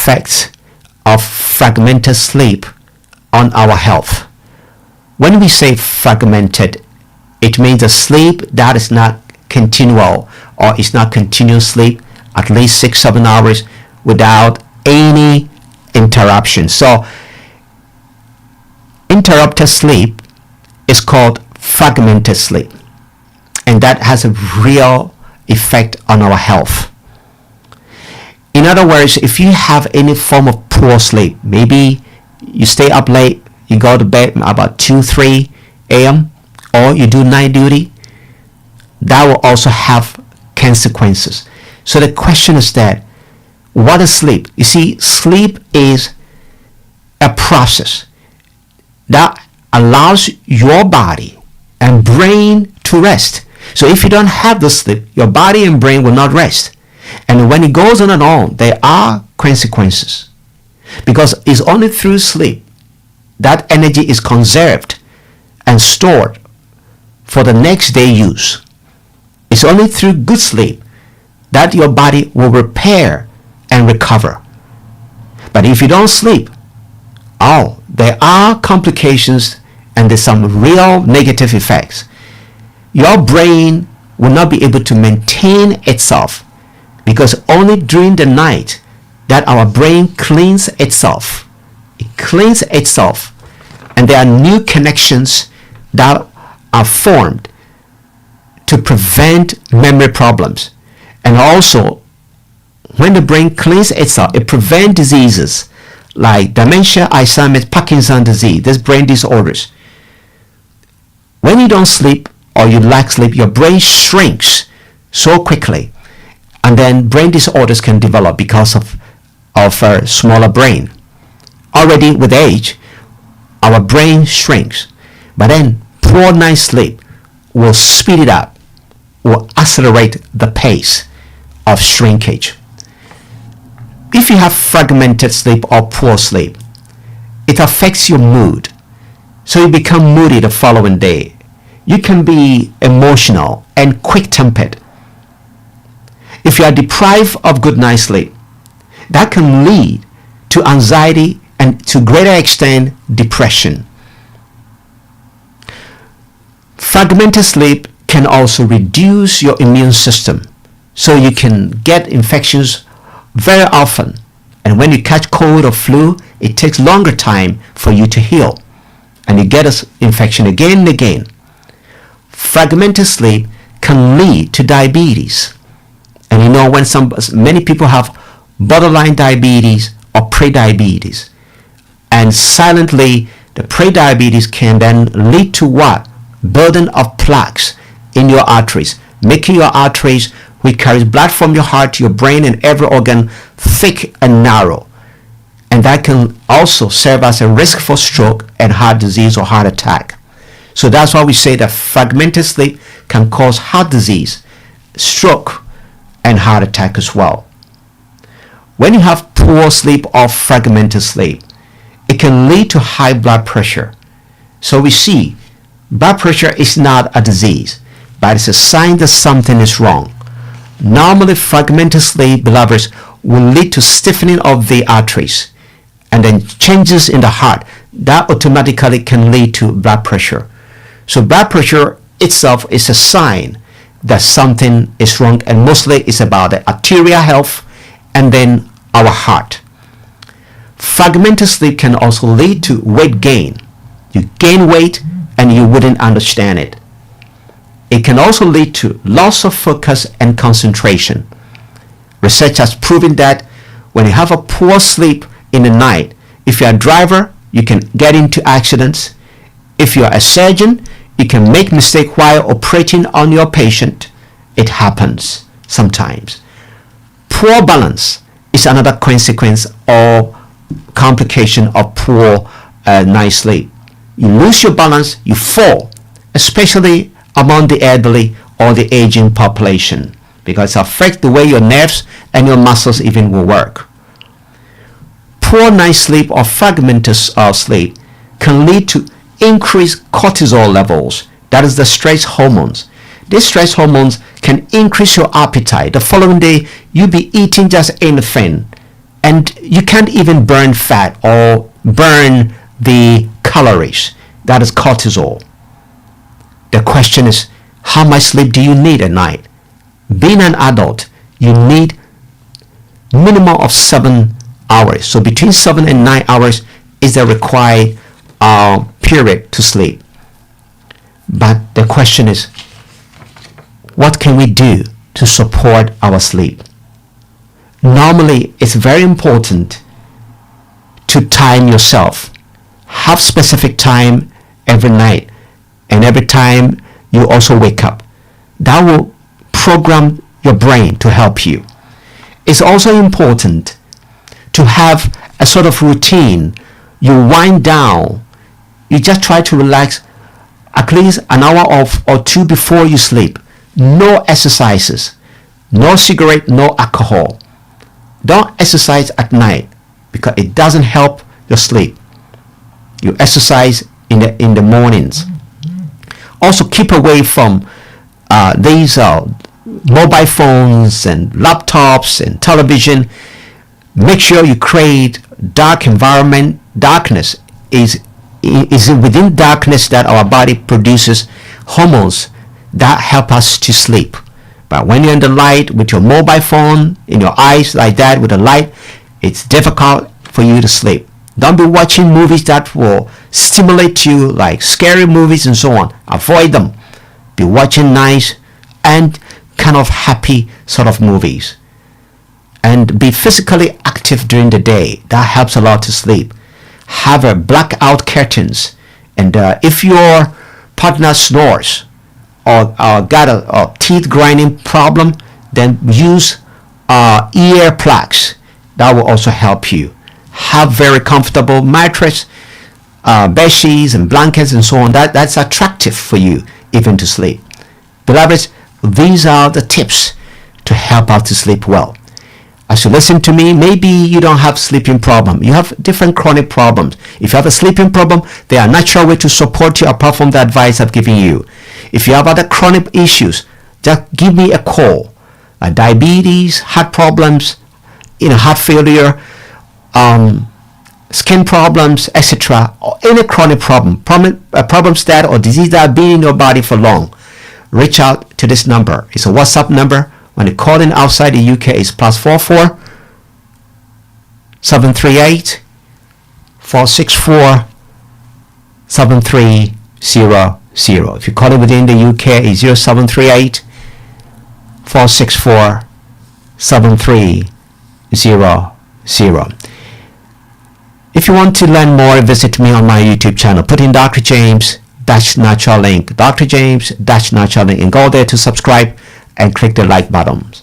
effects of fragmented sleep on our health. When we say fragmented, it means a sleep that is not continual, or is not continuous sleep, at least 6-7 hours without any interruption. So interrupted sleep is called fragmented sleep, and that has a real effect on our health. In other words, if you have any form of poor sleep, maybe you stay up late, you go to bed about 2-3 a.m., or you do night duty, that will also have consequences. So the question is that, what is sleep? You see, sleep is a process that allows your body and brain to rest. So if you don't have the sleep, your body and brain will not rest. And when it goes on and on, there are consequences. Because it's only through sleep that energy is conserved and stored for the next day use. It's only through good sleep that your body will repair and recover. But if you don't sleep, there are complications and there's some real negative effects. Your brain will not be able to maintain itself, because only during the night that our brain cleans itself. It cleans itself, and there are new connections that are formed to prevent memory problems. And also, when the brain cleans itself, it prevents diseases like dementia, Alzheimer's, Parkinson's disease, these brain disorders. When you don't sleep or you lack sleep, your brain shrinks so quickly, and then brain disorders can develop because of a smaller brain. Already with age, our brain shrinks, but then poor night's sleep will speed it up, will accelerate the pace of shrinkage. If you have fragmented sleep or poor sleep, it affects your mood. So you become moody the following day. You can be emotional and quick-tempered. If you are deprived of good night's sleep, that can lead to anxiety and, to a greater extent, depression. Fragmented sleep can also reduce your immune system, so you can get infections very often. And when you catch cold or flu, it takes longer time for you to heal, and you get an infection again and again. Fragmented sleep can lead to diabetes. And you know, when many people have borderline diabetes or pre-diabetes, and silently the pre-diabetes can then lead to what? Burden of plaques in your arteries, making your arteries, which carries blood from your heart to your brain and every organ, thick and narrow. And that can also serve as a risk for stroke and heart disease or heart attack. So that's why we say that fragmented sleep can cause heart disease, stroke, and heart attack as well. When you have poor sleep or fragmented sleep, it can lead to high blood pressure. So we see blood pressure is not a disease, but it's a sign that something is wrong. Normally, fragmented sleep, beloveds, will lead to stiffening of the arteries and then changes in the heart. That automatically can lead to blood pressure. So blood pressure itself is a sign that something is wrong, and mostly it's about the arterial health and then our heart. Fragmented sleep can also lead to weight gain. You gain weight and you wouldn't understand it. It can also lead to loss of focus and concentration. Research has proven that when you have a poor sleep in the night, if you're a driver, you can get into accidents. If you're a surgeon, you can make mistake while operating on your patient. It happens sometimes. Poor balance is another consequence or complication of poor night's sleep. You lose your balance, you fall, especially among the elderly or the aging population, because it affects the way your nerves and your muscles even will work. Poor night's sleep or fragmented sleep can lead to increased cortisol levels. That is the stress hormones. These stress hormones can increase your appetite. The following day, you'll be eating just anything, And you can't even burn fat or burn the calories. That is cortisol. The question is, how much sleep do you need at night? Being an adult, you need minimum of 7 hours. So between 7 and 9 hours is the required period to sleep. But the question is, what can we do to support our sleep? Normally, it's very important to time yourself. Have specific time every night, and every time you also wake up. That will program your brain to help you. It's also important to have a sort of routine. You wind down. You just try to relax at least an hour or two before you sleep. No exercises, no cigarette, no alcohol. Don't exercise at night because it doesn't help your sleep. You exercise in the mornings. Also keep away from these mobile phones and laptops and television. Make sure you create dark environment. Darkness is within darkness that our body produces hormones that help us to sleep. But when you're in the light with your mobile phone in your eyes like that with the light, it's difficult for you to sleep. Don't be watching movies that will stimulate you, like scary movies and so on. Avoid them. Be watching nice and kind of happy sort of movies. And be physically active during the day. That helps a lot to sleep. Have a blackout curtains. And if your partner snores or got a teeth grinding problem, then use ear plugs. That will also help you. Have very comfortable mattress, bed sheets and blankets and so on. That's attractive for you even to sleep. Beloveds, these are the tips to help out to sleep well. As you listen to me, maybe you don't have sleeping problem. You have different chronic problems. If you have a sleeping problem, there are natural ways to support you apart from the advice I've given you. If you have other chronic issues, just give me a call. Diabetes, heart problems, heart failure, skin problems, etc. Or any chronic problems that or disease that have been in your body for long. Reach out to this number. It's a WhatsApp number. When you call in outside the UK, it's +44 738 464 7300. If you call it within the UK, it's 0738 464 7300. If you want to learn more, visit me on my YouTube channel. Put in Dr. James Natural Link. Dr. James Natural Link, and go there to subscribe and click the like buttons.